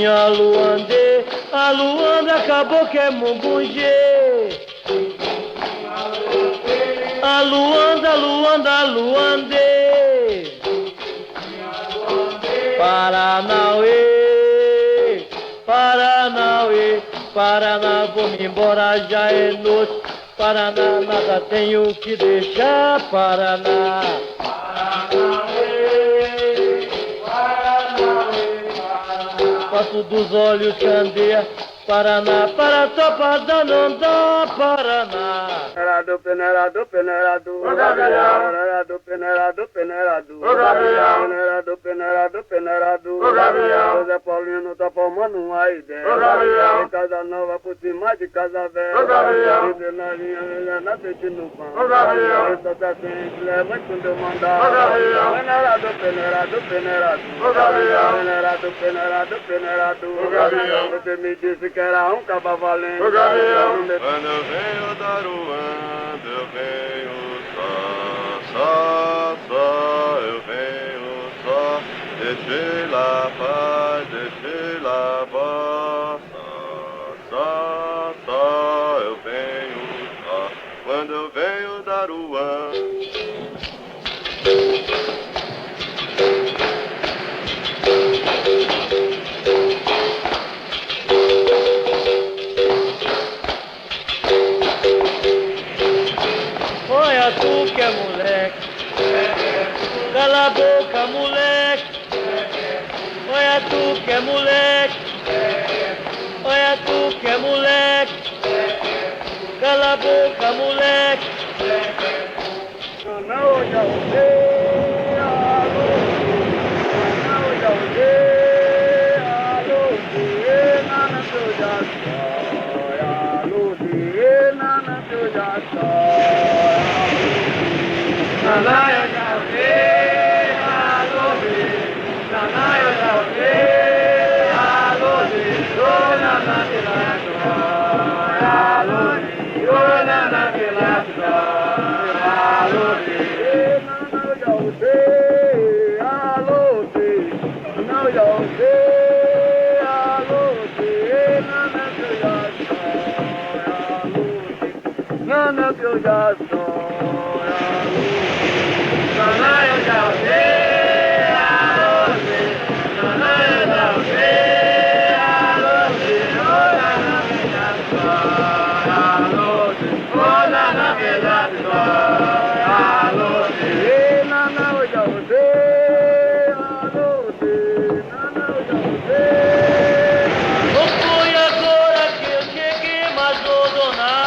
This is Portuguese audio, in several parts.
Minha Luande, a Luanda acabou que é Mugunjê. A Luanda, Luanda, Luande. Paranauê, Paranauê, Paraná, vou-me embora, já é noite. Paraná, nada tenho que deixar, Paraná. Paranauê, Paranauê, Paraná. Passo dos olhos candeia, Paraná, para topada não dá, Paraná. Peneirado, peneirado, peneirado. Peneirado, peneirado, peneirado. Peneirado, peneirado, peneirado. O Zé Paulino tá formando uma ideia. Tem casa nova por cima de casa velha. Viver na linha, Helena, frente no pão. Essa tá sempre leva quando eu mandar. Peneirado, peneirado, peneirado. Peneirado, peneirado, peneirado. Você me disse que era um caba valente. Quando eu venho da Ruanda, eu venho só, eu venho só. Deixei lá paz, deixei lá voz, só, eu venho só. Quando eu venho da Ruanda. Olha tu que é moleque, cala a boca, moleque. Olha tu que é moleque, olha tu que é moleque. Cala a boca, moleque. Não, já usei, alô, não, já usei, alô, nana, que eu já sou, alô, nana, que eu já sou, nana, eu já usei, alô, nana, eu já usei, alô, nana, que lá sou, alô, nana, que lá sou. Nana que eu já sou, Nana eu já usei, alô, Nana eu já usei, alô, oh Nana que já sou, alô, oh Nana que já sou, alô, Nana eu já usei, alô, Nana eu já usei. Não foi agora que eu cheguei, mas vou donar.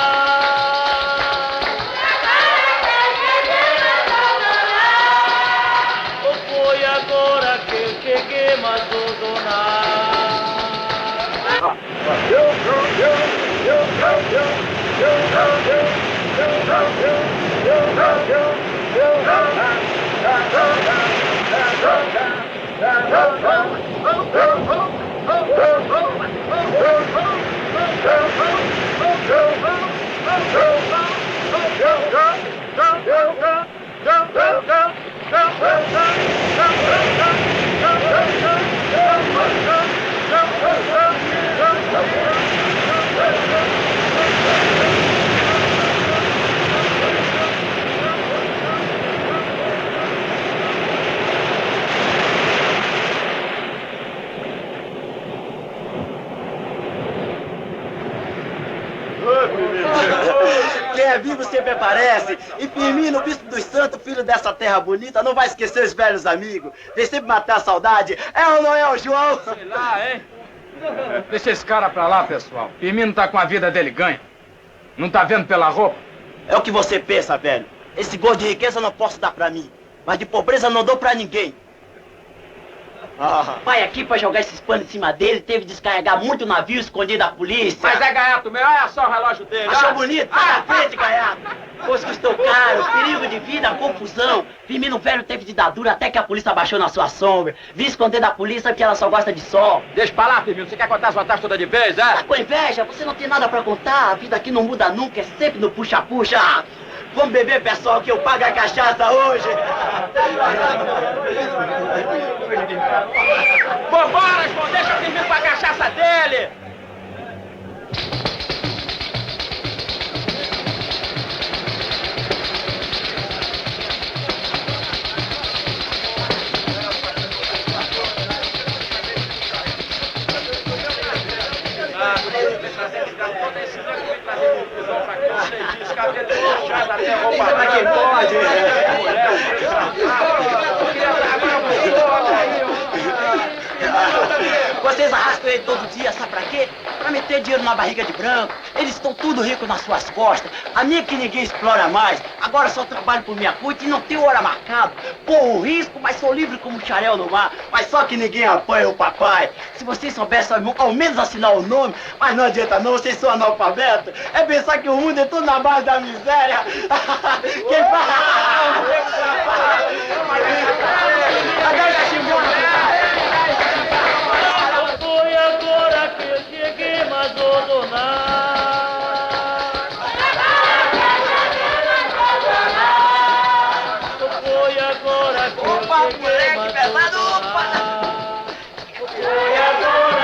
Agora que eu cheguei, mas vou donar. Quem é vivo sempre aparece. E Firmino, bispo dos santos, filho dessa terra bonita, não vai esquecer os velhos amigos. Vem sempre matar a saudade. É ou não é o João? Sei lá, hein? Deixa esse cara pra lá, pessoal. Firmino tá com a vida dele ganha. Não tá vendo pela roupa? É o que você pensa, velho. Esse gol de riqueza eu não posso dar pra mim. Mas de pobreza eu não dou pra ninguém. Pai, aqui pra jogar esses panos em cima dele, teve de descarregar muito navio escondido da polícia. Mas é gaiato meu, olha só o relógio dele. Achou olha. bonito? Sai na frente, gaiato. Pois custou caro, perigo de vida, confusão. Firmino velho teve de dar dura até que a polícia baixou na sua sombra. Vi esconder da polícia porque ela só gosta de sol. Deixa pra lá, Firmino. Você quer contar as vantagens toda de vez, é? Tá com inveja? Você não tem nada pra contar. A vida aqui não muda nunca, é sempre no puxa-puxa. Vamos beber, pessoal, que eu pago a cachaça hoje. Vambora, João, deixa eu vir com a cachaça dele. Pra quem pode. Vocês arrastam ele todo dia, sabe pra quê? Pra meter dinheiro na barriga de branco. Eles estão tudo ricos nas suas costas. A minha que ninguém explora mais. Agora só trabalho por minha conta e não tenho hora marcada. Corro risco, mas sou livre como um xarel no mar. Mas só que ninguém apanha o papai. Se vocês soubessem ao menos assinar o nome, mas não adianta não, vocês são analfabetos. É pensar que o mundo é tudo na base da miséria. Quem fala? Foi agora que eu cheguei, mas vou donar. Foi agora que eu cheguei, mas vou donar. Foi agora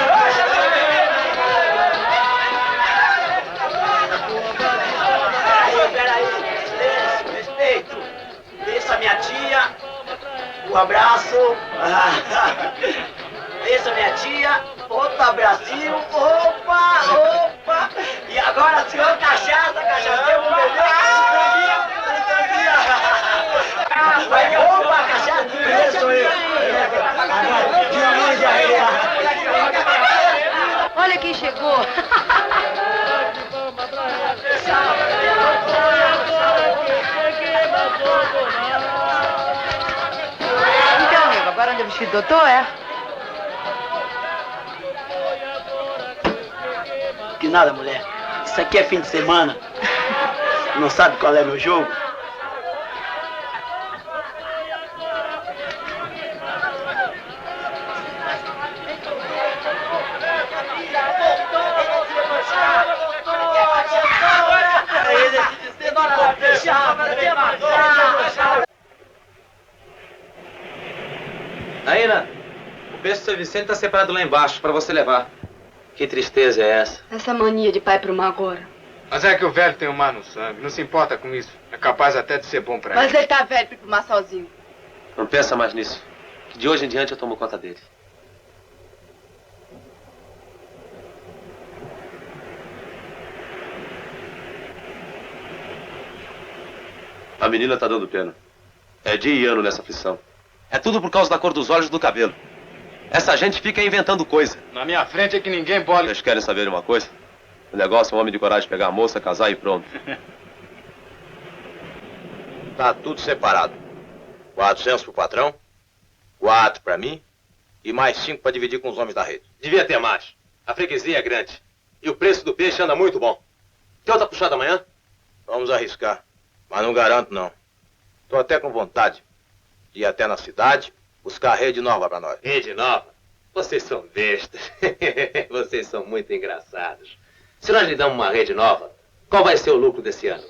Peraí, respeito. Essa é minha tia. Um abraço. Essa é minha tia. Outro abracinho. Opa. E agora, senhor cachaça, cachaceiro, vou beber. Opa, cachaça. Isso aí. Olha quem chegou. Então, nego, agora onde é o vestido do doutor, é? Que nada, mulher. Isso aqui é fim de semana. Não sabe qual é meu jogo? Aí, Nana, o beijo do seu Vicente tá separado lá embaixo, pra você levar. Que tristeza é essa? Essa mania de pai pro mar agora. Mas é que o velho tem o mar no sangue, não se importa com isso. É capaz até de ser bom pra ele. Mas ele tá velho pra ir pro mar sozinho. Não pensa mais nisso. Que de hoje em diante eu tomo conta dele. A menina tá dando pena. É dia e ano nessa aflição. É tudo por causa da cor dos olhos e do cabelo. Essa gente fica inventando coisa. Na minha frente é que ninguém bola. Vocês querem saber de uma coisa? O negócio é um homem de coragem pegar a moça, casar e pronto. Tá tudo separado. 400 pro patrão, 4 pra mim e mais 5 pra dividir com os homens da rede. Devia ter mais. A freguesia é grande. E o preço do peixe anda muito bom. Tem outra puxada amanhã? Vamos arriscar, mas não garanto não. Tô até com vontade de ir até na cidade buscar rede nova pra nós. Rede nova? Vocês são bestas. Vocês são muito engraçados. Se nós lhe damos uma rede nova, qual vai ser o lucro desse ano?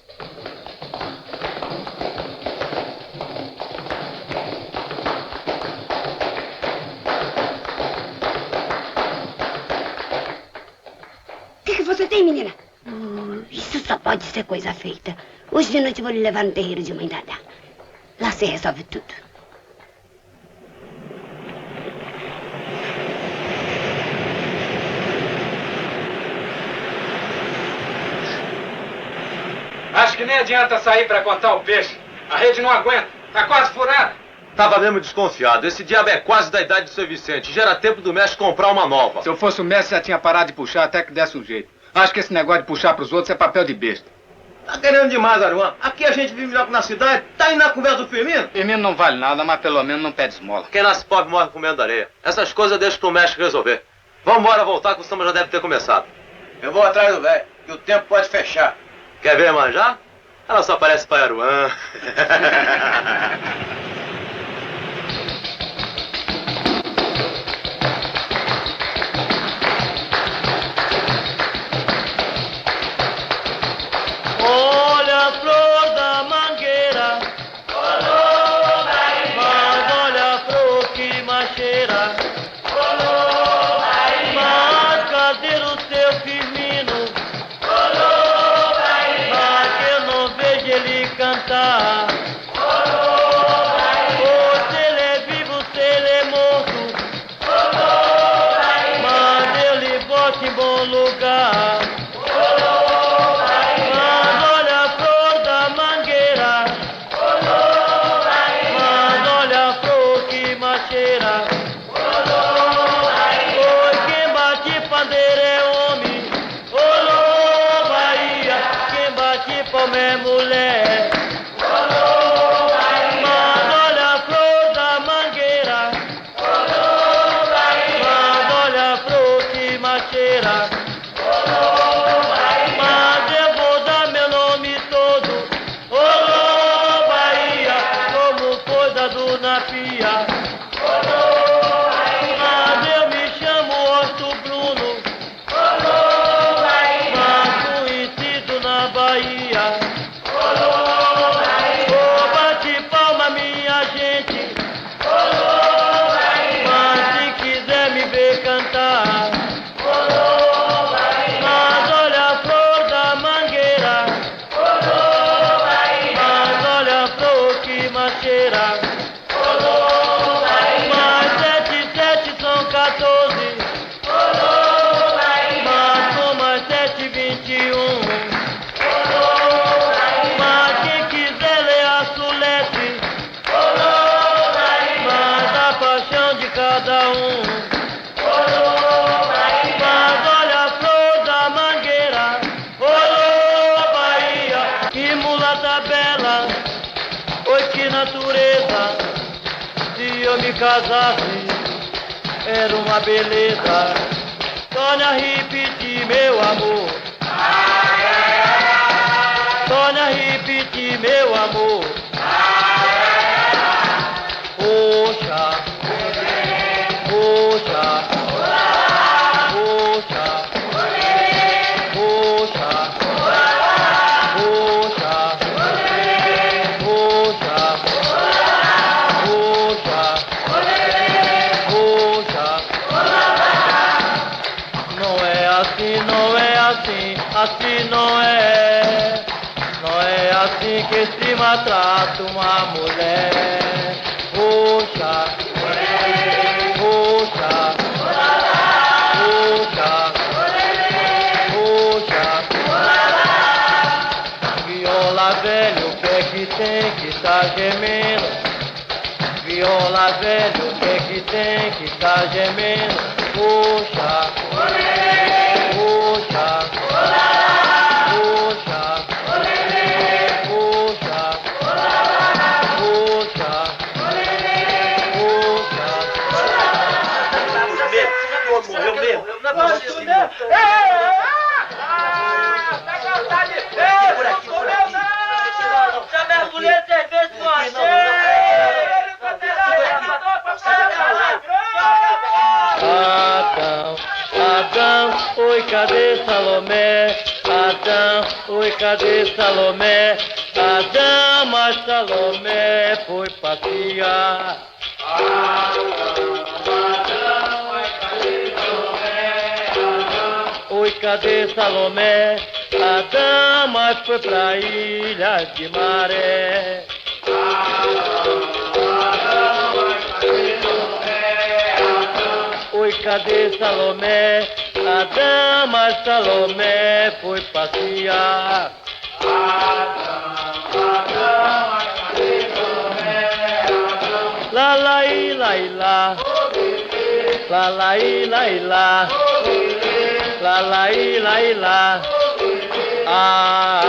O que você tem, menina? Isso só pode ser coisa feita. Hoje de noite eu vou lhe levar no terreiro de Mãe Dadá. Lá você resolve tudo. Acho que nem adianta sair pra contar o peixe. A rede não aguenta. Tá quase furada. Tava mesmo desconfiado. Esse diabo é quase da idade do seu Vicente. Já era tempo do mestre comprar uma nova. Se eu fosse o mestre, já tinha parado de puxar até que desse um jeito. Acho que esse negócio de puxar pros outros é papel de besta. Tá querendo demais, Aruan. Aqui a gente vive melhor que na cidade. Tá indo na conversa do Firmino? Firmino não vale nada, mas pelo menos não pede esmola. Quem nasce pobre morre comendo areia. Essas coisas deixa pro mestre resolver. Vamos embora voltar que o samba já deve ter começado. Eu vou atrás do velho, que o tempo pode fechar. Quer ver manjar? Ela só parece para Aruan. Olha a flor da mulher. Mas olha a flor da mangueira. Mas olha a flor que macheira. Mas eu vou dar meu nome todo. Ô Bahia, como coisa do Napia. Mas eu me chamo Osto Bruno. Mas conhecido na Bahia. Ô, bate palma minha gente. Mas se quiser me ver cantar. Mas olha a flor da mangueira. Mas olha a flor que macheira. Mas 7 são 14. Mas com mais 7, 21. Mas quem quiser ler a Sulete. Mas a paixão de cada um. Mas olha a flor da mangueira. Ô Bahia, que mulata bela. Oi, que natureza. Se eu me casasse, era uma beleza. Torne a repetir, meu amor. Torne a repetir, meu amor. Poxa, poxa, poxa, poxa, poxa, poxa, poxa. Não é assim, não é assim, assim não é. Não é assim que se maltrata uma mulher. Poxa, poxa, poxa, poxa. Viola velho, o que é que tem que tá gemendo? Viola velho, o que é que tem que tá gemendo? Poxa, poxa, poxa, poxa, poxa, Morreu mesmo? Não é possível. Por aqui, por aqui. Já mergulhei 3 vezes com a Adão, Adão, oi, cadê Salomé? Adão, oi, cadê Salomé? Adão, mas Salomé foi passear. Oi, cadê Salomé? A dama foi pra ilha de Maré. Oi, cadê Salomé? A dama Salomé foi passear. Lá, lá, i, lá, i, lá. Lá, lá, i, lá, i, lá. Lá, lá, i, lá, i, lá. Ah,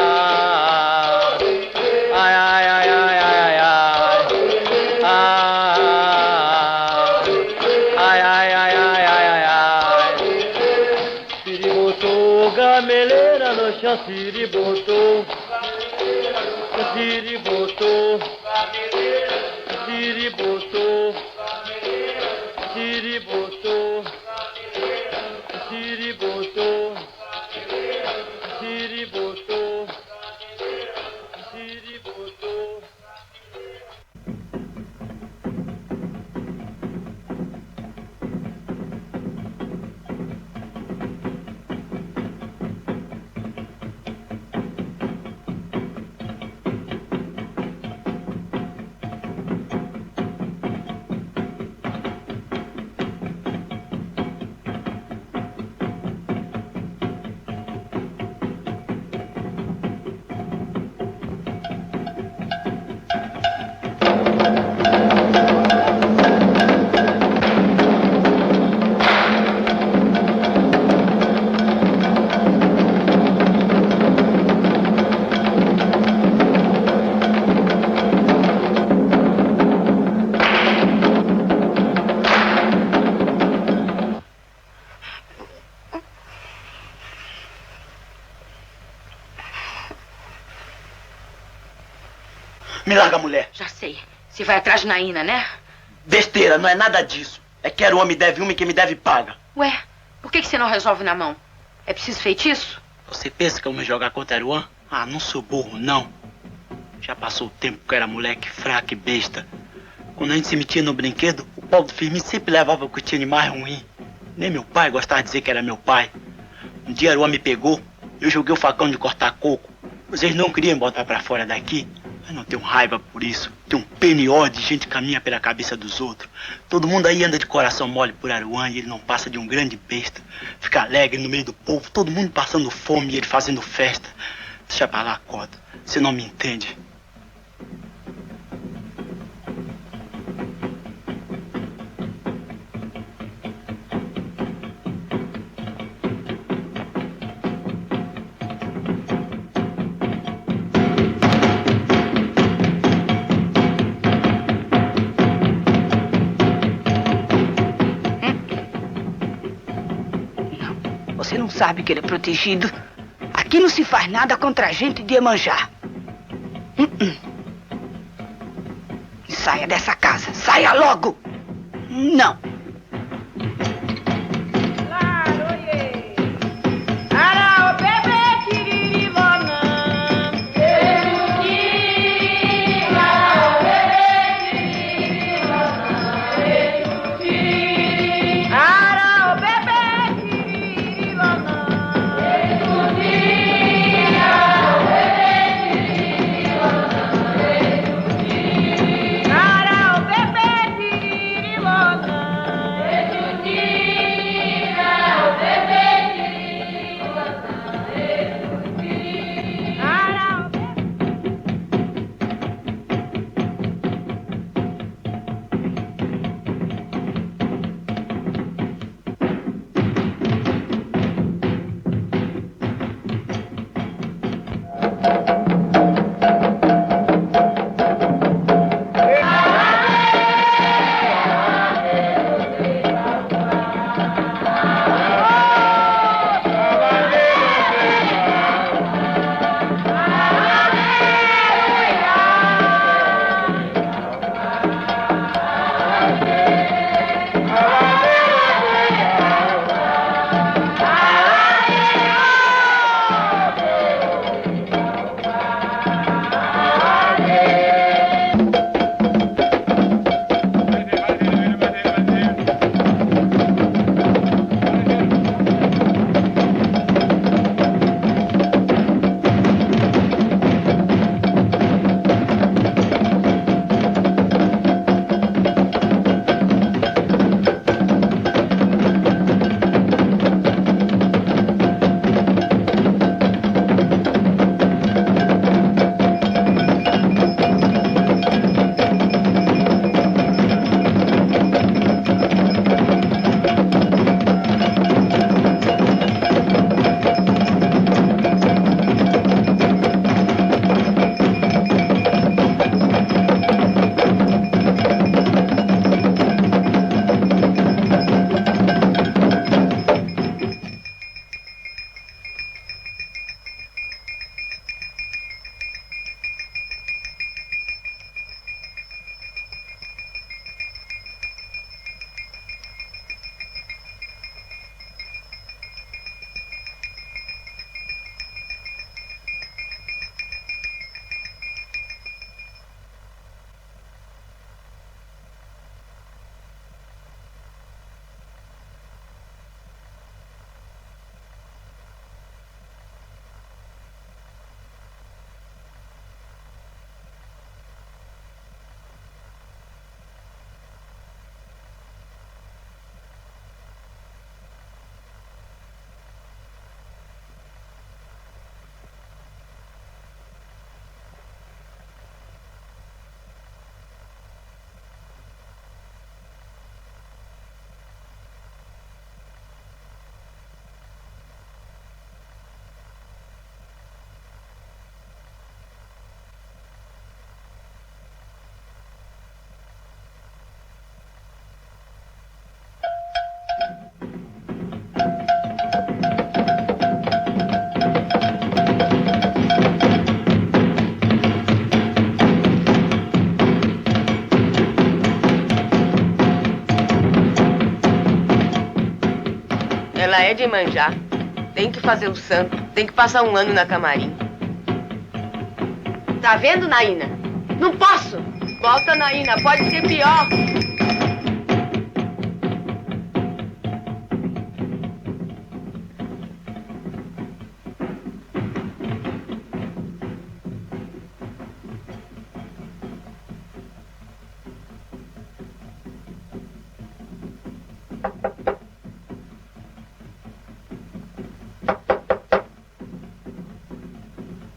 ai, ai, ai, ai, ai, ai. Ah, ai, ai, ai, ai, ai, ai, ai. Siri botou gameleira no chão, Siri botou. Siri botou. Siri botou. Siri botou. Siri botou. Siri botou. Siri botou. Me larga, mulher. Já sei. Você vai atrás de Naína, né? Besteira, não é nada disso. É que o homem deve uma e quem me deve paga. Ué, por que você não resolve na mão? É preciso feitiço? Você pensa que eu vou me jogar contra Aruan? Ah, não sou burro, não. Já passou o tempo que eu era moleque fraco e besta. Quando a gente se metia no brinquedo, o Paulo do Firmino sempre levava o que tinha de mais ruim. Nem meu pai gostava de dizer que era meu pai. Um dia Aruan me pegou, eu joguei o facão de cortar coco. Vocês não queriam botar pra fora daqui? Eu não tenho raiva por isso. Tenho um PNO de gente que caminha pela cabeça dos outros. Todo mundo aí anda de coração mole por Aruan e ele não passa de um grande besta. Fica alegre no meio do povo, todo mundo passando fome e ele fazendo festa. Deixa pra lá, Cota. Você não me entende. Você não sabe que ele é protegido? Aqui não se faz nada contra a gente de Iemanjá. Saia dessa casa. Saia logo! Não! Ela é de Iemanjá. Tem que fazer o santo. Tem que passar um ano na camarim. Tá vendo, Naína? Não posso! Volta, Naína. Pode ser pior.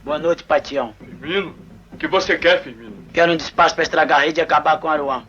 Boa noite, Patião. Firmino, o que você quer, Firmino? Quero um despacho para estragar a rede e acabar com Aruan.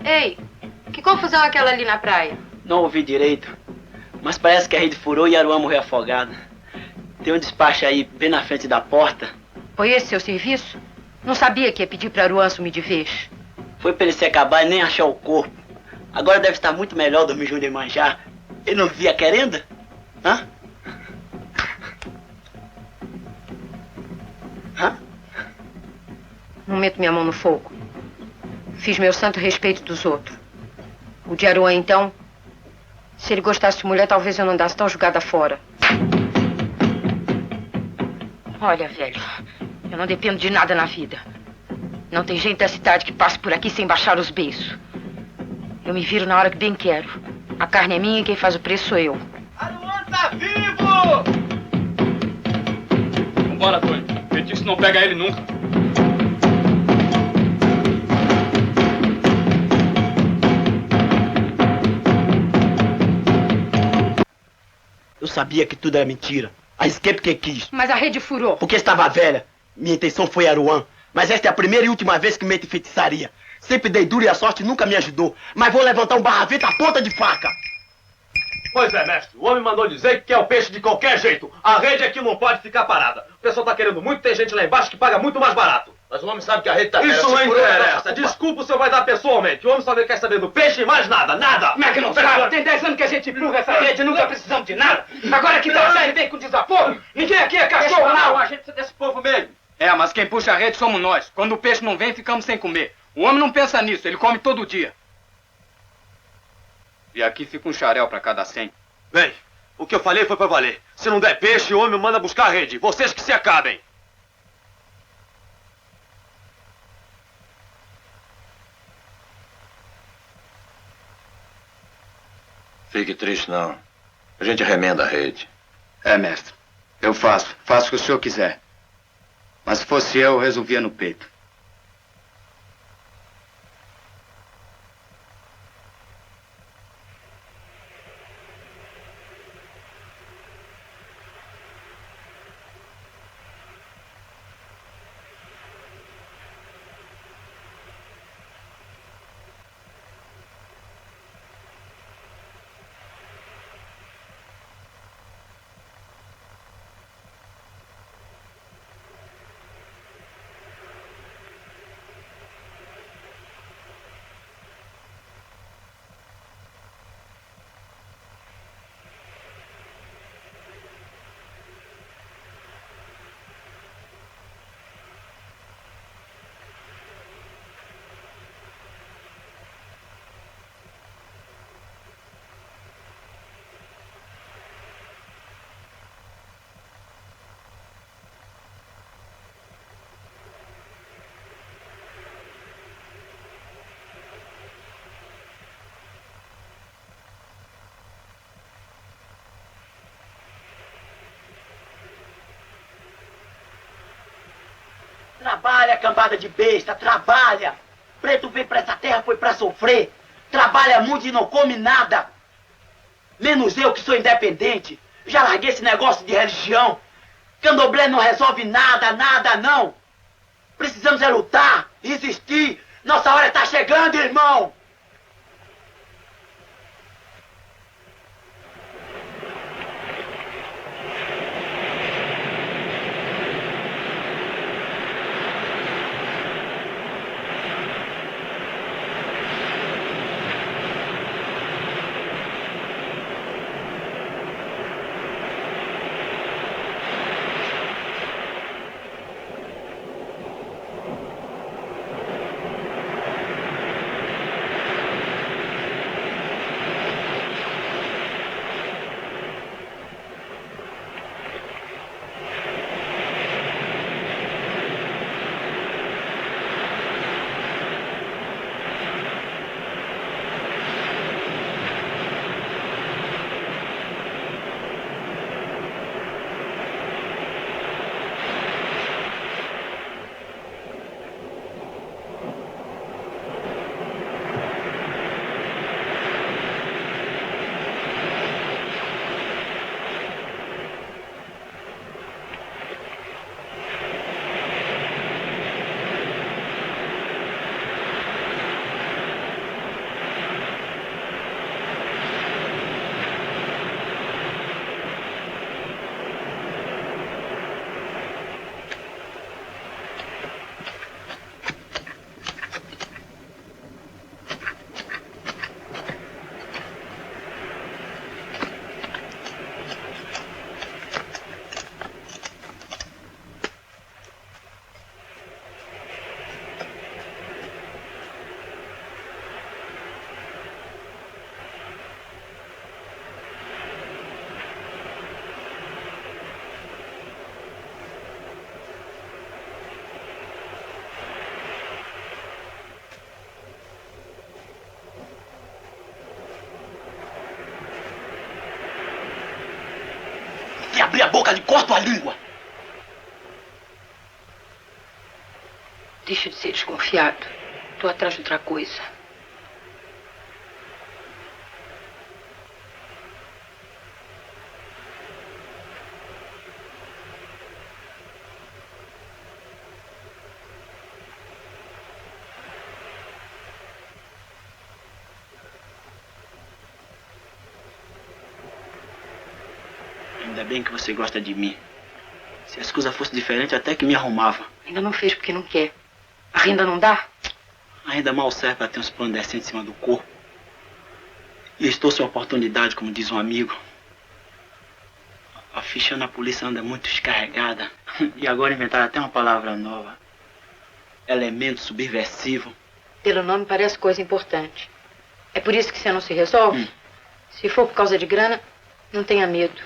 Ei, que confusão é aquela ali na praia? Não ouvi direito, mas parece que a rede furou e Aruan morreu afogado. Tem um despacho aí, bem na frente da porta. Foi esse seu serviço? Não sabia que ia pedir pra Aruan sumir de vez. Foi pra ele se acabar e nem achar o corpo. Agora deve estar muito melhor dormir junto de manjar. Ele não via querenda? Hã? Hã? Não meto minha mão no fogo. Fiz meu santo respeito dos outros. O de Aruan, então, se ele gostasse de mulher, talvez eu não andasse tão jogada fora. Olha, velho, eu não dependo de nada na vida. Não tem gente da cidade que passe por aqui sem baixar os beiços. Eu me viro na hora que bem quero. A carne é minha e quem faz o preço sou eu. Aruan tá vivo! Vambora, Tony. Feitiço não pega ele nunca. Eu sabia que tudo era mentira. Arrisquei porque quis. Mas a rede furou. Porque estava velha. Minha intenção foi Aruan. Mas esta é a primeira e última vez que meto em feitiçaria. Sempre dei duro e a sorte nunca me ajudou. Mas vou levantar um barravento à ponta de faca. Pois é, mestre. O homem mandou dizer que quer o peixe de qualquer jeito. A rede aqui não pode ficar parada. O pessoal tá querendo muito, tem gente lá embaixo que paga muito mais barato. Mas o homem sabe que a rede tá velha. Isso não Segura ela, interessa. Desculpa, o senhor vai dar pessoalmente. O homem só quer saber do peixe e mais nada. Nada. Como é que não sabe? Tem 10 anos que a gente empurra essa rede e nunca precisamos de nada. Agora que dá certo, vem com desaforo. Ninguém aqui é cachorro, não. A gente desse povo mesmo. É, mas quem puxa a rede somos nós. Quando o peixe não vem, ficamos sem comer. O homem não pensa nisso, ele come todo dia. E aqui fica um xarel para cada 100. Bem, o que eu falei foi pra valer. Se não der peixe, o homem manda buscar a rede. Vocês que se acabem. Fique triste, não. A gente remenda a rede. É, mestre. Eu faço. Faço o que o senhor quiser. Mas se fosse eu resolvia no peito. Trabalha, cambada de besta, trabalha! Preto veio pra essa terra foi pra sofrer. Trabalha muito e não come nada. Menos eu que sou independente. Já larguei esse negócio de religião. Candomblé não resolve nada, nada não. Precisamos é lutar, resistir. Nossa hora tá chegando, irmão. Se abrir a boca, lhe corto a língua. Deixa de ser desconfiado. Tô atrás de outra coisa. Ainda bem que você gosta de mim. Se as coisas fossem diferentes, até que me arrumava. Ainda não fez porque não quer. A renda não dá? A renda mal serve para ter uns planos decentes em cima do corpo. E estou sem oportunidade, como diz um amigo. A ficha na polícia anda muito descarregada. E agora inventaram até uma palavra nova. Elemento subversivo. Pelo nome parece coisa importante. É por isso que você não se resolve? Se for por causa de grana, não tenha medo.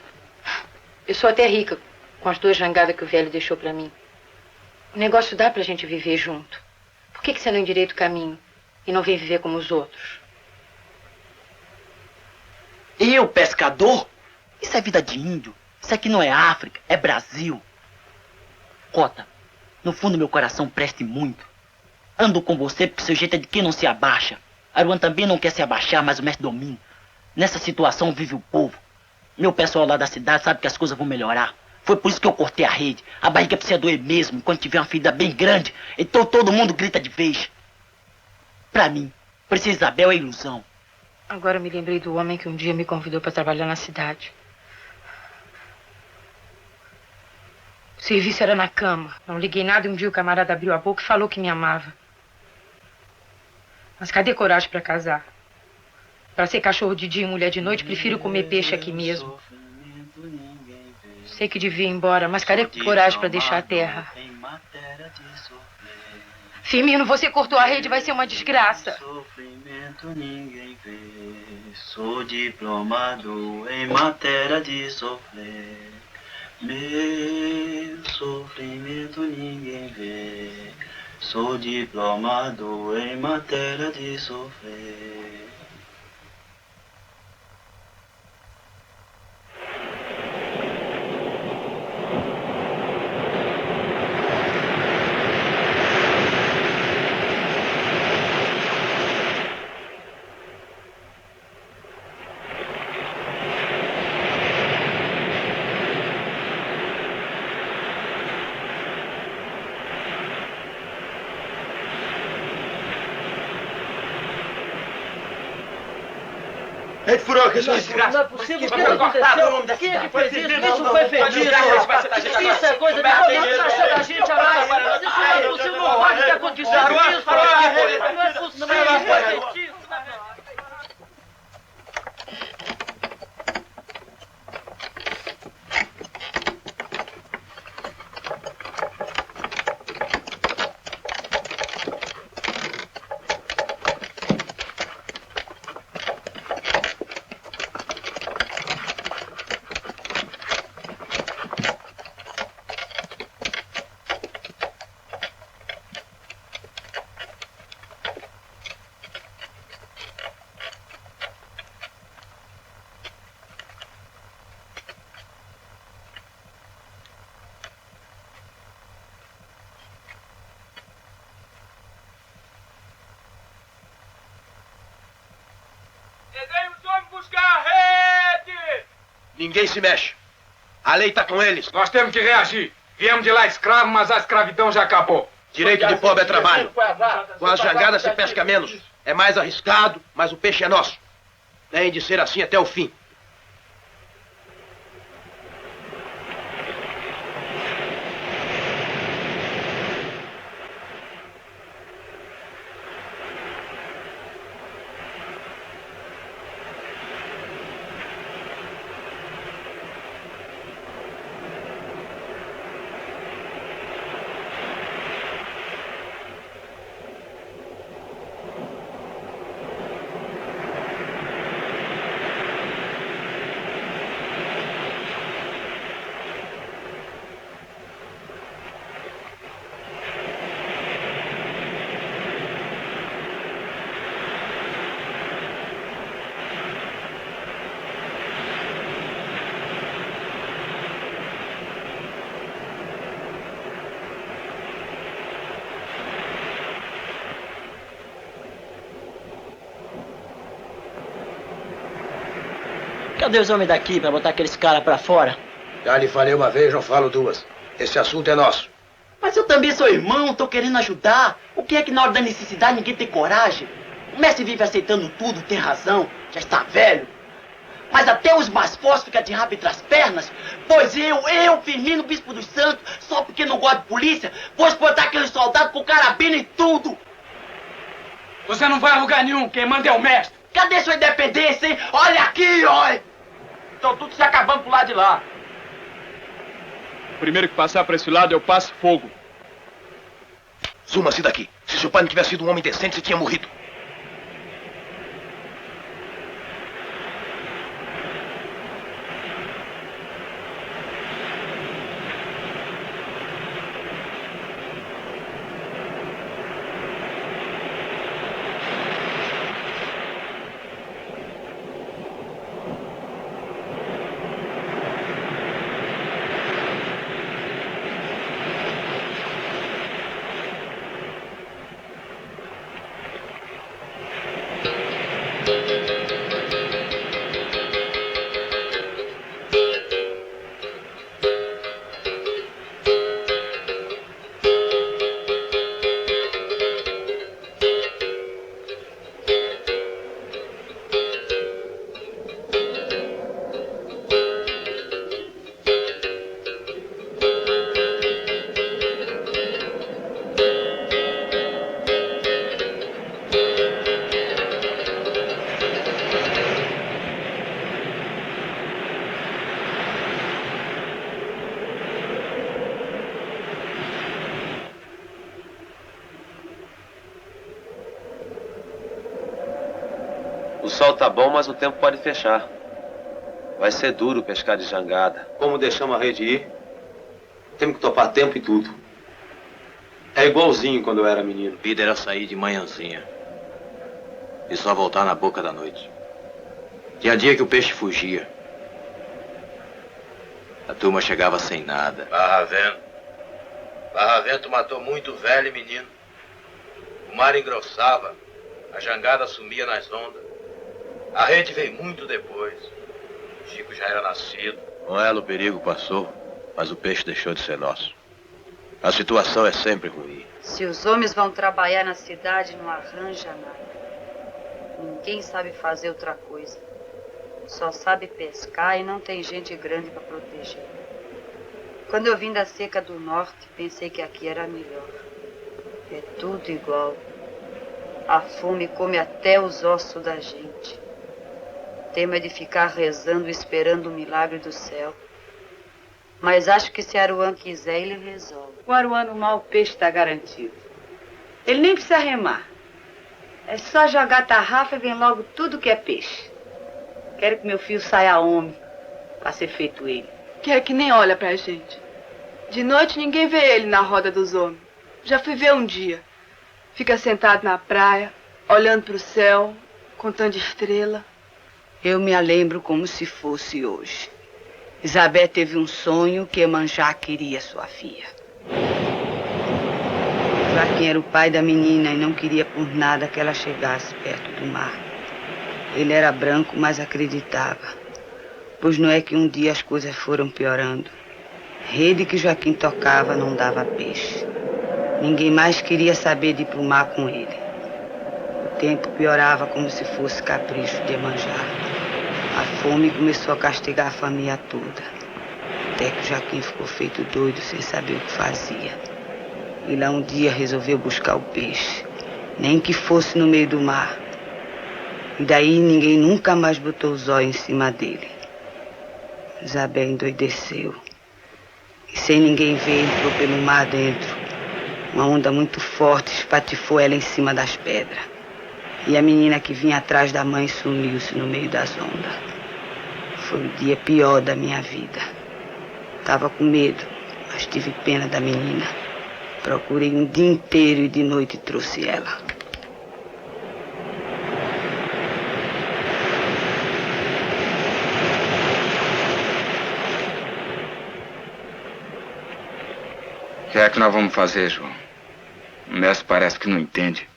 Eu sou até rica com as 2 jangadas que o velho deixou pra mim. O negócio dá pra gente viver junto. Por que você não endireita o caminho e não vem viver como os outros? Eu, pescador? Isso é vida de índio. Isso aqui não é África, é Brasil. Cota, no fundo meu coração preste muito. Ando com você porque seu jeito é de quem não se abaixa. Aruan também não quer se abaixar, mas o mestre domina. Nessa situação vive o povo. Meu pessoal lá da cidade sabe que as coisas vão melhorar. Foi por isso que eu cortei a rede. A barriga precisa doer mesmo. Quando tiver uma ferida bem grande, então todo mundo grita de vez. Pra mim, Princesa Isabel é ilusão. Agora eu me lembrei do homem que um dia me convidou para trabalhar na cidade. O serviço era na cama. Não liguei nada e um dia o camarada abriu a boca e falou que me amava. Mas cadê coragem para casar? Para ser cachorro de dia e mulher de noite, prefiro comer peixe aqui mesmo. Sei que devia ir embora, mas cadê coragem para deixar a terra? Firmino, você cortou a rede, vai ser uma desgraça. Sofrimento ninguém vê. Sou diplomado em matéria de sofrer. Meu sofrimento ninguém vê. Sou diplomado em matéria de sofrer. rede furou aqui, só Não é possível, o que aconteceu? Quem é que fez isso? Isso foi feitiço. Isso é coisa de poder achar da gente a mais. Isso não é possível, não pode ter acontecido isso. Não é possível, foi feitiço. Ninguém se mexe. A lei tá com eles. Nós temos que reagir. Viemos de lá escravo, mas a escravidão já acabou. Direito de pobre é trabalho. Com as jangadas se pesca menos. É mais arriscado, mas o peixe é nosso. Tem de ser assim até o fim. Cadê os homens daqui pra botar aqueles caras pra fora? Já lhe falei uma vez, não falo duas. Esse assunto é nosso. Mas eu também sou irmão, tô querendo ajudar. O que é que na hora da necessidade ninguém tem coragem? O mestre vive aceitando tudo, tem razão, já está velho. Mas até os mais fortes ficam de rabo entre as pernas. Pois eu, Firmino, bispo dos santos, só porque não gosto de polícia, vou espantar aqueles soldados com carabina e tudo. Você não vai a lugar nenhum, quem manda é o mestre. Cadê sua independência, hein? Olha aqui, olha! Estão tudo se acabando pro lado de lá. O primeiro que passar para esse lado eu passo fogo. Suma-se daqui. Se seu pai não tivesse sido um homem decente, você tinha morrido. O sol tá bom, mas o tempo pode fechar. Vai ser duro pescar de jangada. Como deixamos a rede ir, temos que topar tempo e tudo. É igualzinho quando eu era menino. Vida era sair de manhãzinha e só voltar na boca da noite. Tinha dia que o peixe fugia. A turma chegava sem nada. Barra Vento matou muito velho e menino. O mar engrossava, a jangada sumia nas ondas. A rede veio muito depois. Chico já era nascido. Com ela o perigo passou, mas o peixe deixou de ser nosso. A situação é sempre ruim. Se os homens vão trabalhar na cidade, não arranja nada. Ninguém sabe fazer outra coisa. Só sabe pescar e não tem gente grande para proteger. Quando eu vim da seca do norte, pensei que aqui era melhor. É tudo igual. A fome come até os ossos da gente. Tema de ficar rezando, esperando o milagre do céu. Mas acho que se Aruan quiser, ele resolve. Com Aruan no mar, o peixe está garantido. Ele nem precisa remar. É só jogar a tarrafa e vem logo tudo que é peixe. Quero que meu filho saia homem para ser feito ele. Quer que nem olha pra gente. De noite ninguém vê ele na roda dos homens. Já fui ver um dia. Fica sentado na praia, olhando pro céu, contando estrela. Eu me lembro como se fosse hoje. Isabel teve um sonho que Iemanjá queria sua filha. Joaquim era o pai da menina e não queria por nada que ela chegasse perto do mar. Ele era branco, mas acreditava. Pois não é que um dia as coisas foram piorando. Rede que Joaquim tocava não dava peixe. Ninguém mais queria saber de ir pro mar com ele. O tempo piorava como se fosse capricho de Iemanjá. A fome começou a castigar a família toda. Até que Joaquim ficou feito doido sem saber o que fazia. E lá um dia resolveu buscar o peixe. Nem que fosse no meio do mar. E daí ninguém nunca mais botou os olhos em cima dele. Isabel endoideceu. E sem ninguém ver, entrou pelo mar dentro. Uma onda muito forte espatifou ela em cima das pedras. E a menina que vinha atrás da mãe sumiu-se no meio das ondas. Foi o dia pior da minha vida. Tava com medo, mas tive pena da menina. Procurei um dia inteiro e de noite trouxe ela. O que é que nós vamos fazer, João? O mestre parece que não entende.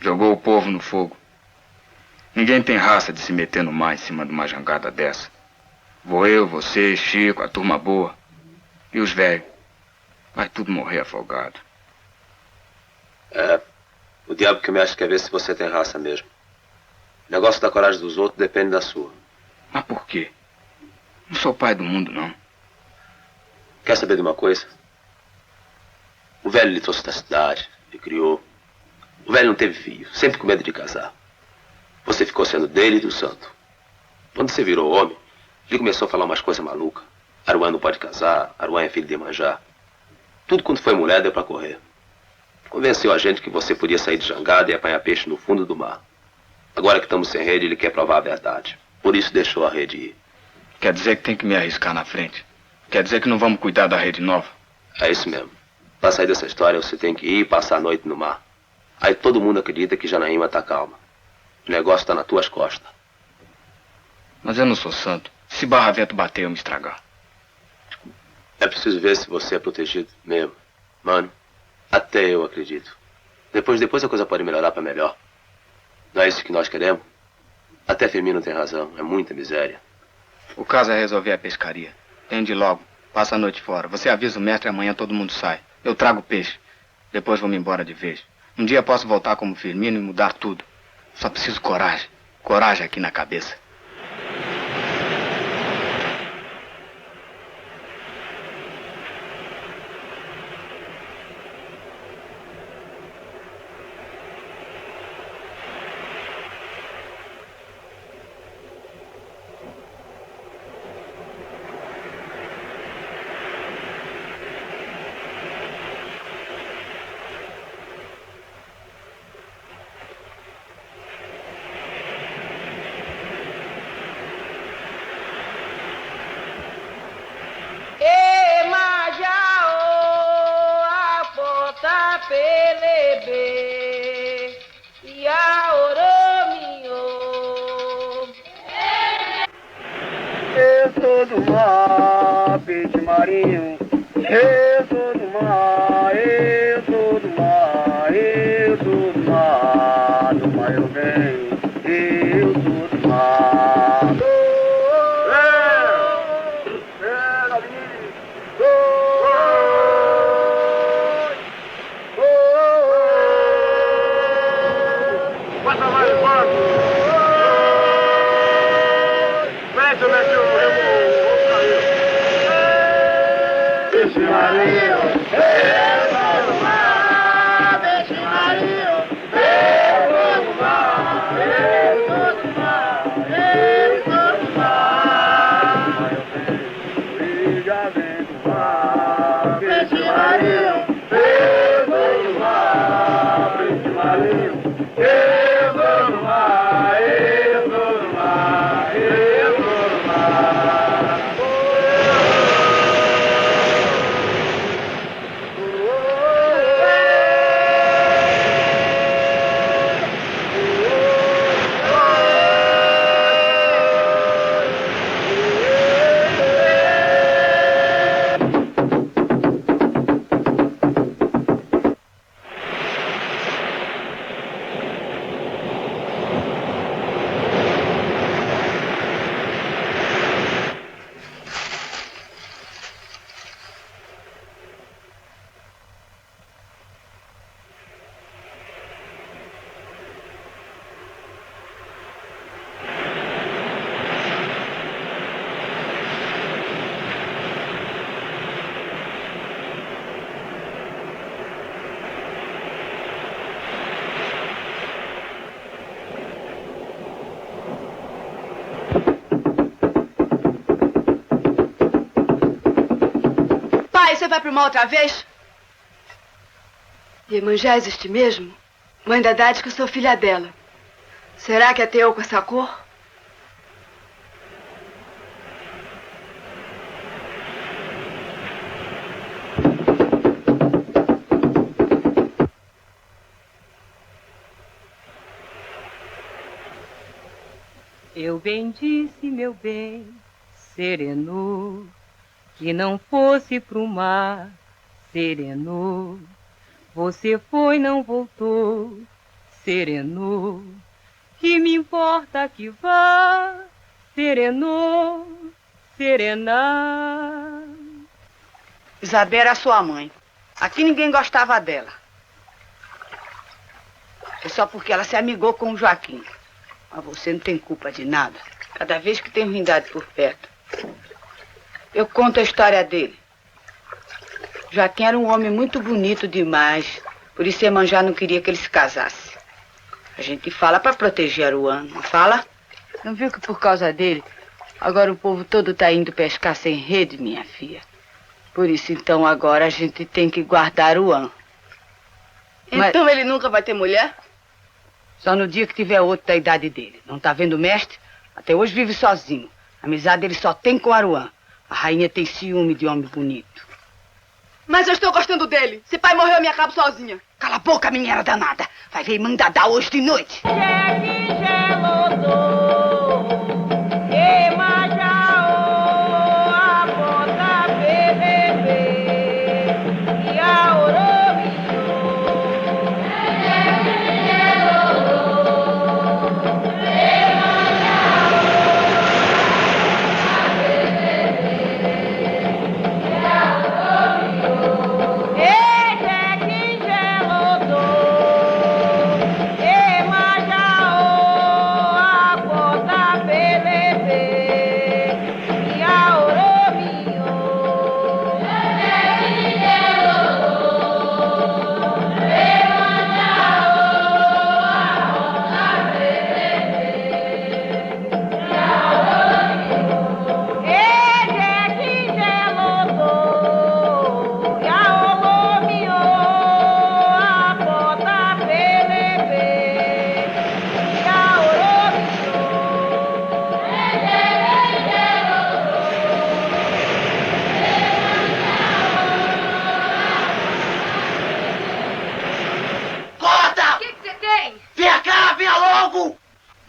Jogou o povo no fogo. Ninguém tem raça de se meter no mar em cima de uma jangada dessa. Vou eu, você, Chico, a turma boa. E os velhos. Vai tudo morrer afogado. É, o diabo que o mestre quer ver se você tem raça mesmo. O negócio da coragem dos outros depende da sua. Mas por quê? Não sou pai do mundo, não. Quer saber de uma coisa? O velho lhe trouxe da cidade, lhe criou. O velho não teve filho, sempre com medo de casar. Você ficou sendo dele e do santo. Quando você virou homem, ele começou a falar umas coisas malucas. Aruan não pode casar, Aruan é filho de Iemanjá. Tudo quando foi mulher deu pra correr. Convenceu a gente que você podia sair de jangada e apanhar peixe no fundo do mar. Agora que estamos sem rede, ele quer provar a verdade. Por isso deixou a rede ir. Quer dizer que tem que me arriscar na frente? Quer dizer que não vamos cuidar da rede nova? É isso mesmo. Pra sair dessa história, você tem que ir e passar a noite no mar. Aí todo mundo acredita que Janaíma tá calma. O negócio tá nas tuas costas. Mas eu não sou santo. Se barra-vento bater, eu me estragar. É preciso ver se você é protegido mesmo. Mano, até eu acredito. Depois a coisa pode melhorar pra melhor. Não é isso que nós queremos? Até Firmino tem razão. É muita miséria. O caso é resolver a pescaria. Tem de ir logo. Passa a noite fora. Você avisa o mestre e amanhã todo mundo sai. Eu trago peixe. Depois vou-me embora de vez. Um dia posso voltar como Firmino e mudar tudo. Só preciso coragem. Coragem aqui na cabeça. Eu sou do mar, peixe marinho. Eu sou do mar, eu sou do mar, eu sou do mar. Do mar eu venho, eu sou do mar. Passa mais, você vai pro mar outra vez? Iemanjá existe mesmo? Mãe Dadá diz que eu sou filha dela. Será que até eu com essa cor? Eu bem disse, meu bem, sereno, que não fosse pro mar, sereno. Você foi, não voltou, sereno. Que me importa que vá, sereno, serena. Isabel era sua mãe. Aqui ninguém gostava dela. É só porque ela se amigou com o Joaquim. Mas você não tem culpa de nada. Cada vez que tem ruindade por perto, eu conto a história dele. Joaquim era um homem muito bonito demais. Por isso Iemanjá não queria que ele se casasse. A gente fala para proteger Aruan, não fala? Não viu que por causa dele, agora o povo todo tá indo pescar sem rede, minha filha? Por isso, então, agora a gente tem que guardar Aruan. Então ele nunca vai ter mulher? Só no dia que tiver outro da idade dele. Não tá vendo o mestre? Até hoje vive sozinho. A amizade ele só tem com Aruan. A rainha tem ciúme de homem bonito. Mas eu estou gostando dele. Se pai morreu, eu me acabo sozinha. Cala a boca, menina danada. Vai ver Mãe Dadá hoje de noite.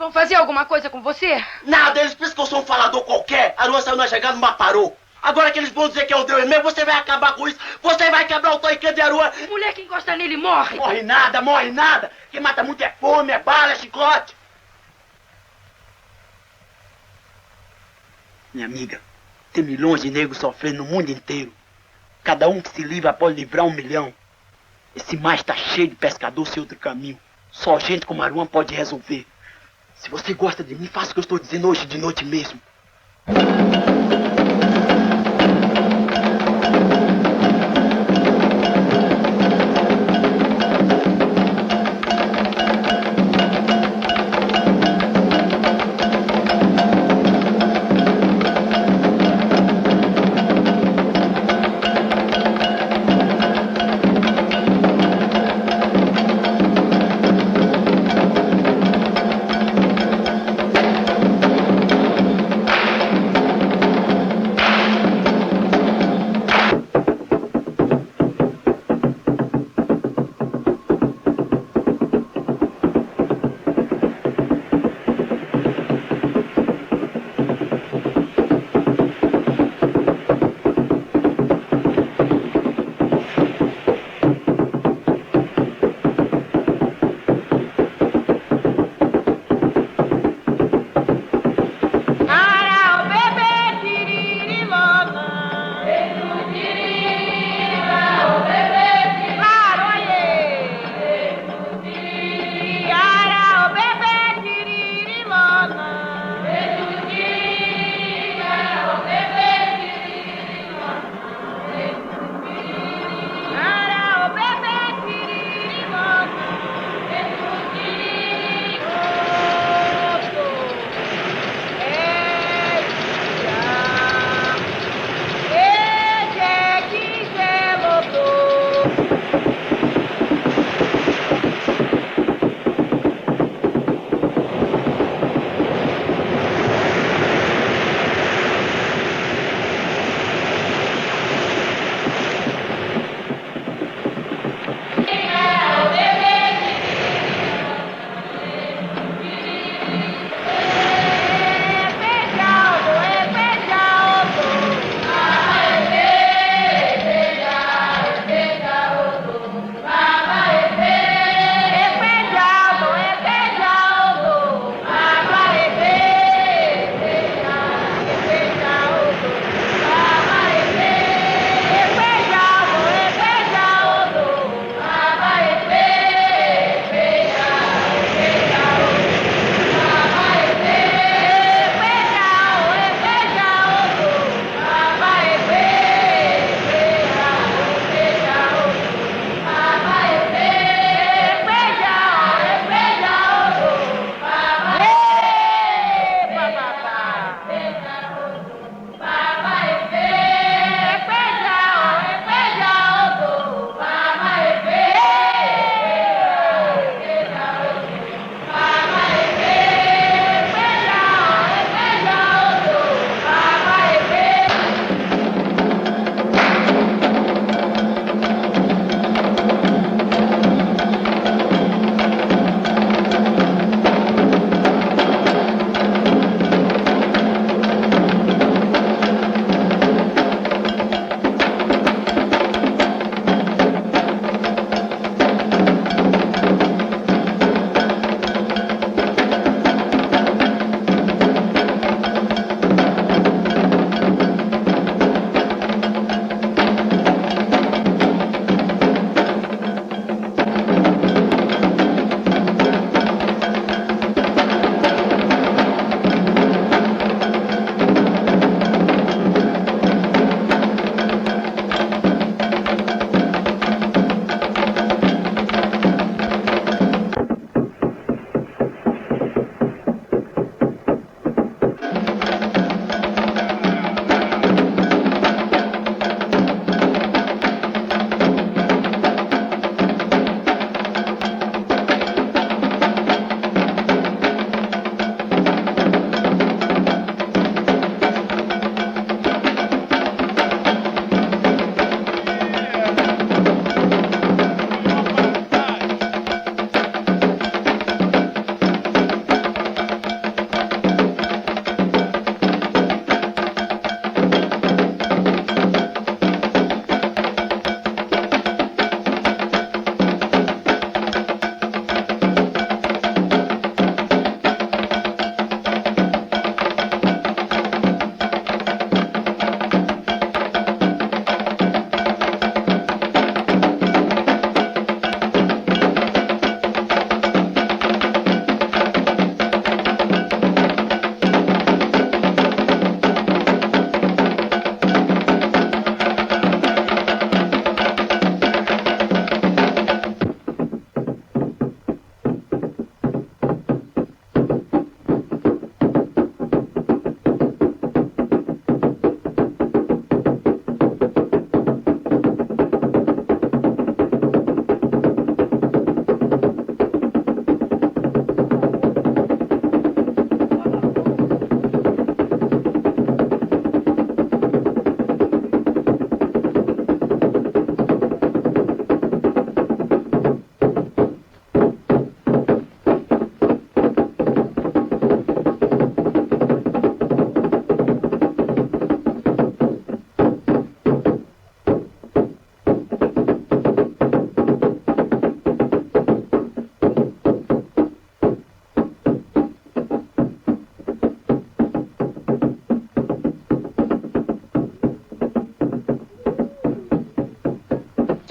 Vão fazer alguma coisa com você? Nada, eles pensam que eu sou um falador qualquer. A Aruan saiu na chegada, mas parou. Agora que eles vão dizer que é o Deus mesmo, você vai acabar com isso. Você vai quebrar o toiquê de Aruan. Mulher que encosta nele morre. Morre nada, morre nada. Quem mata muito é fome, é bala, é chicote. Minha amiga, tem milhões de negros sofrendo no mundo inteiro. Cada um que se livra pode livrar 1 milhão. Esse mar está cheio de pescador sem outro caminho. Só gente como Aruan pode resolver. Se você gosta de mim, faça o que eu estou dizendo hoje de noite mesmo.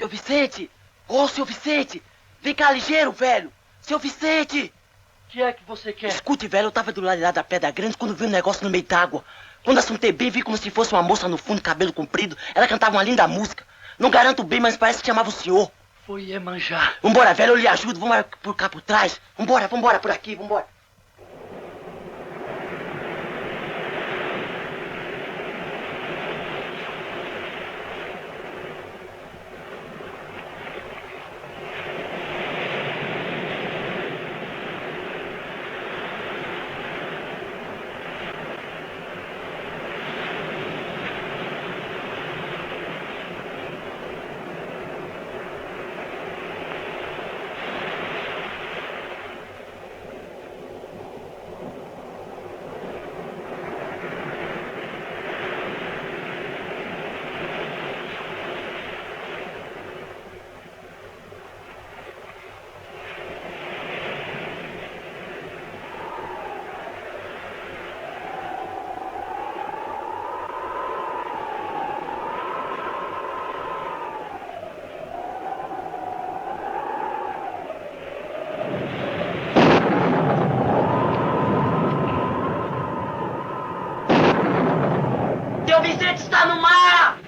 Seu Vicente! Ô, seu Vicente! Vem cá ligeiro, velho! Seu Vicente! O que é que você quer? Escute, velho, eu tava do lado lá da Pedra Grande quando vi um negócio no meio d'água. Quando assustei bem, vi como se fosse uma moça no fundo, cabelo comprido. Ela cantava uma linda música. Não garanto bem, mas parece que chamava o senhor. Foi Iemanjá. Vambora, velho, eu lhe ajudo. Vamos por cá por trás. Vambora, por aqui, vambora. Seu Vicente está no mar!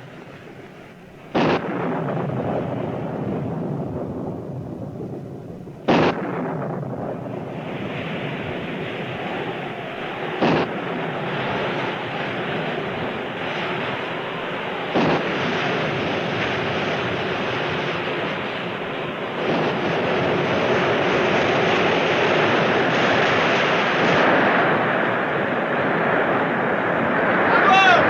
Agora!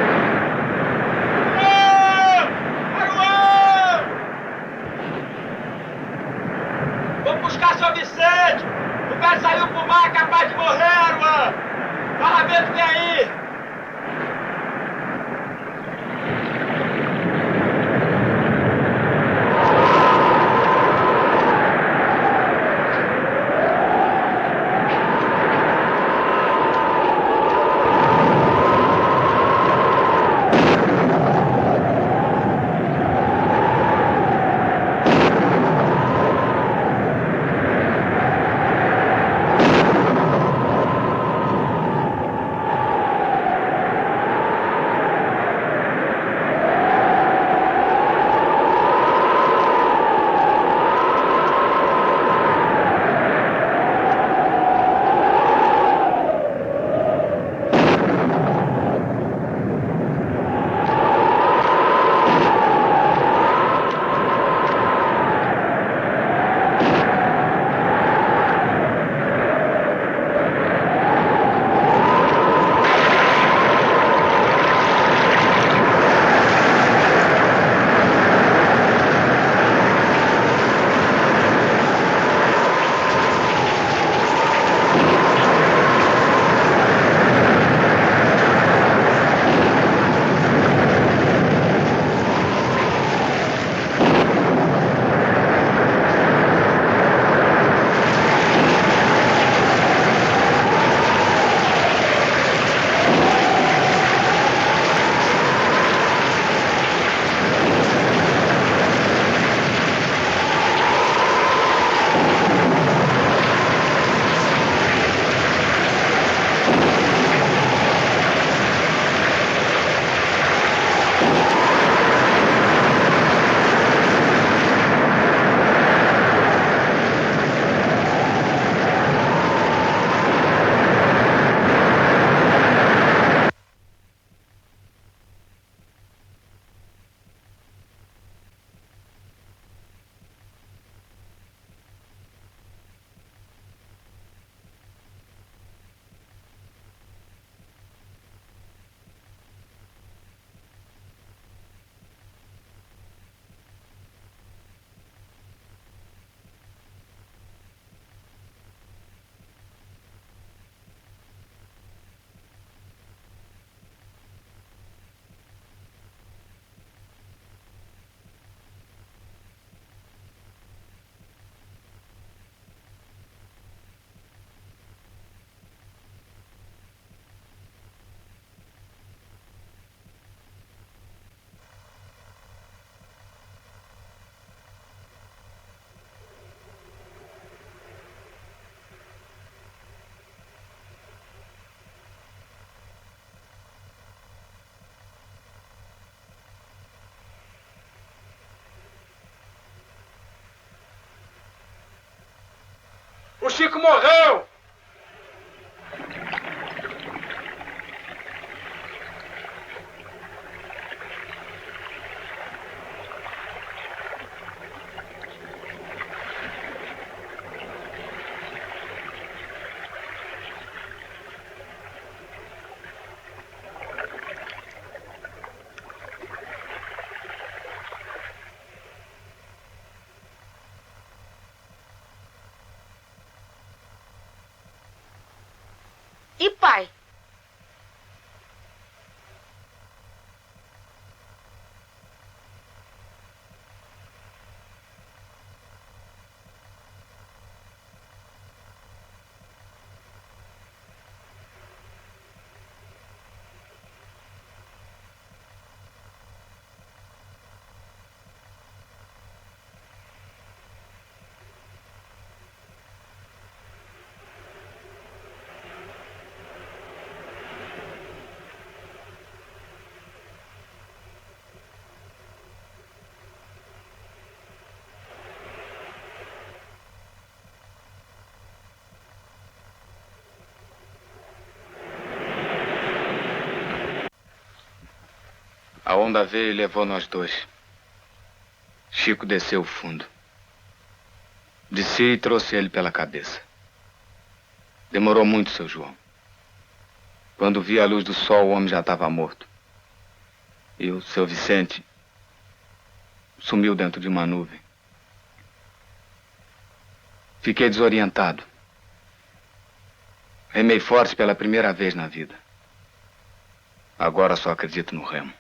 O Chico morreu! E pai? A onda veio e levou nós dois. Chico desceu o fundo. Desci e trouxe ele pela cabeça. Demorou muito, seu João. Quando vi a luz do sol, o homem já estava morto. E o seu Vicente sumiu dentro de uma nuvem. Fiquei desorientado. Remei forte pela primeira vez na vida. Agora só acredito no remo.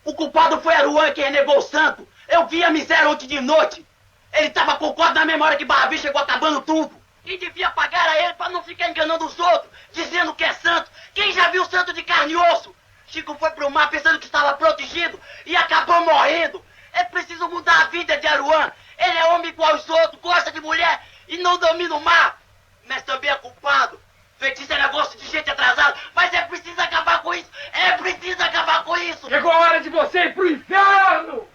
O culpado foi Aruan que renegou o santo. Eu vi a miséria ontem de noite. Ele tava com o código na memória que Barra Vista chegou acabando tudo. Quem devia pagar a ele pra não ficar enganando os outros, dizendo que é santo. Quem já viu santo de carne e osso? Chico foi pro mar pensando que estava protegido e acabou morrendo. É preciso mudar a vida de Aruan. Ele é homem igual aos outros, gosta de mulher e não domina o mar. Mas também é culpado. Feitiço é negócio de gente atrasada, mas é preciso acabar com isso. É preciso acabar com isso. Chegou a hora de você ir pro inferno!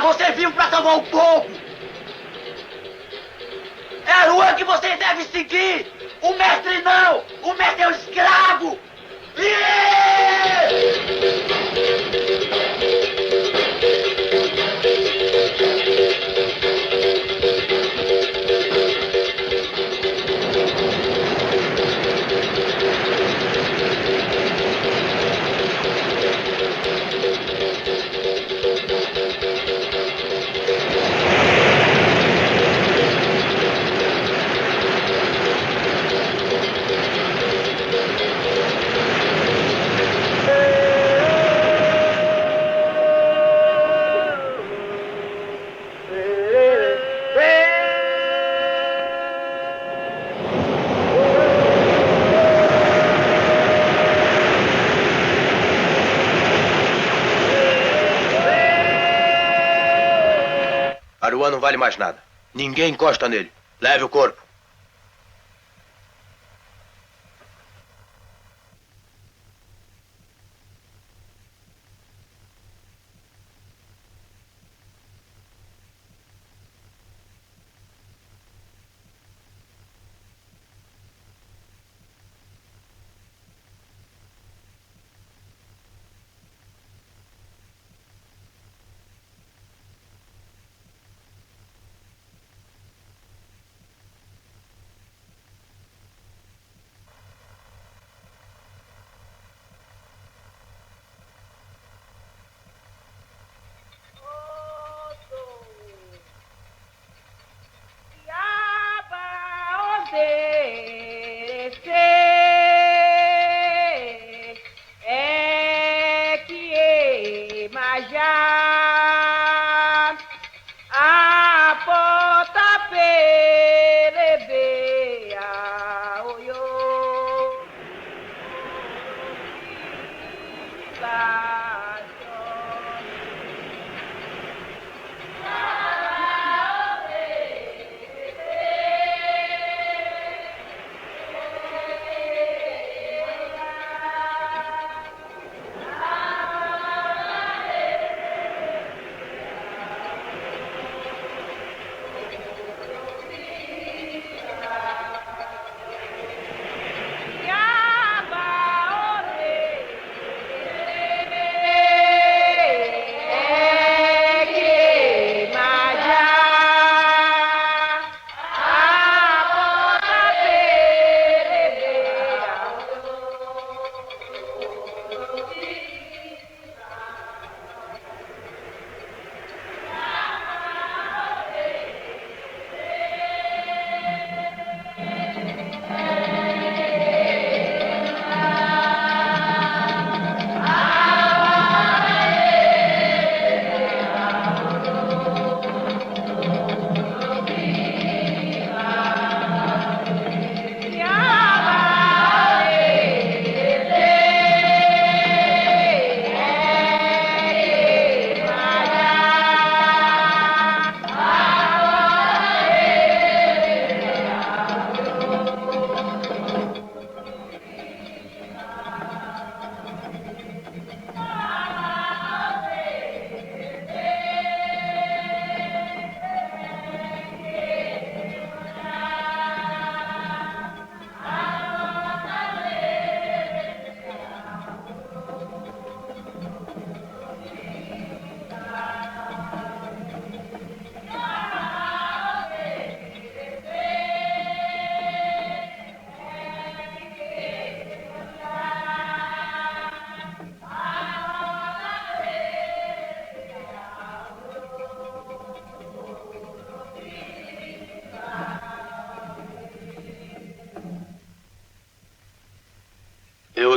Você viu pra salvar o povo! É a rua que você deve seguir! O mestre não! O mestre é o escravo! Aruan não vale mais nada. Ninguém encosta nele. Leve o corpo.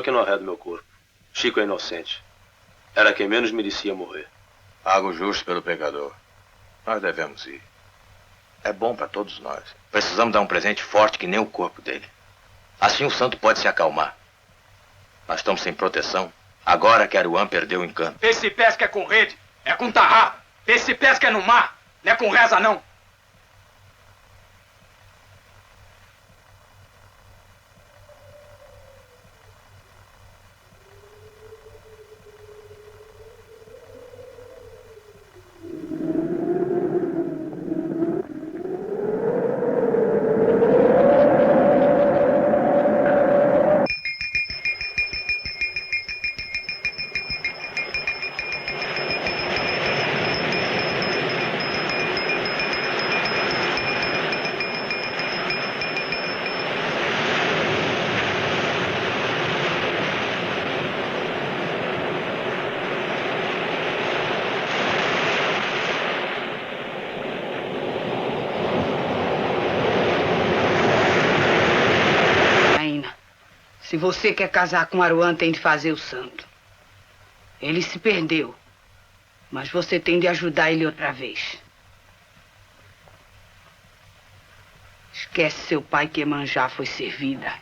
que não arredo meu corpo. Chico é inocente. Era quem menos merecia morrer. Pago justo pelo pecador. Nós devemos ir. É bom para todos nós. Precisamos dar um presente forte que nem o corpo dele. Assim o santo pode se acalmar. Nós estamos sem proteção. Agora que Aruan perdeu o encanto. Vê se pesca é com rede, é com tarrafo. Vê se pesca é no mar, não é com reza não. Se você quer casar com Aruan, tem de fazer o santo. Ele se perdeu, mas você tem de ajudar ele outra vez. Esquece seu pai que Iemanjá foi servida.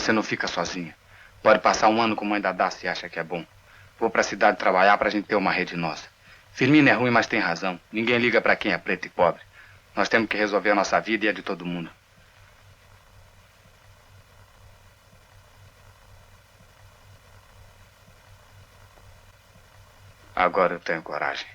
Você não fica sozinha. Pode passar um ano com mãe Dadá se acha que é bom. Vou pra cidade trabalhar pra gente ter uma rede nossa. Firmina é ruim, mas tem razão. Ninguém liga pra quem é preto e pobre. Nós temos que resolver a nossa vida e a de todo mundo. Agora eu tenho coragem.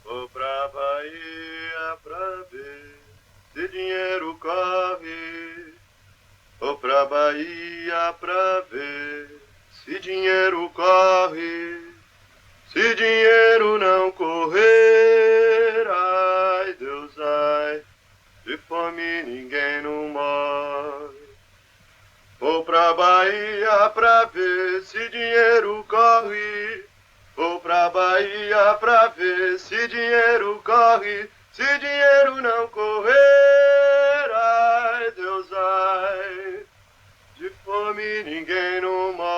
Vou pra Bahia pra ver se dinheiro corre. Vou pra Bahia pra ver se dinheiro corre. Se dinheiro não correr, ai Deus, ai, de fome ninguém não morre. Vou pra Bahia pra ver se dinheiro corre. Vou pra Bahia pra ver se dinheiro corre. Se dinheiro não correr, ai Deus, ai, de fome ninguém não morre.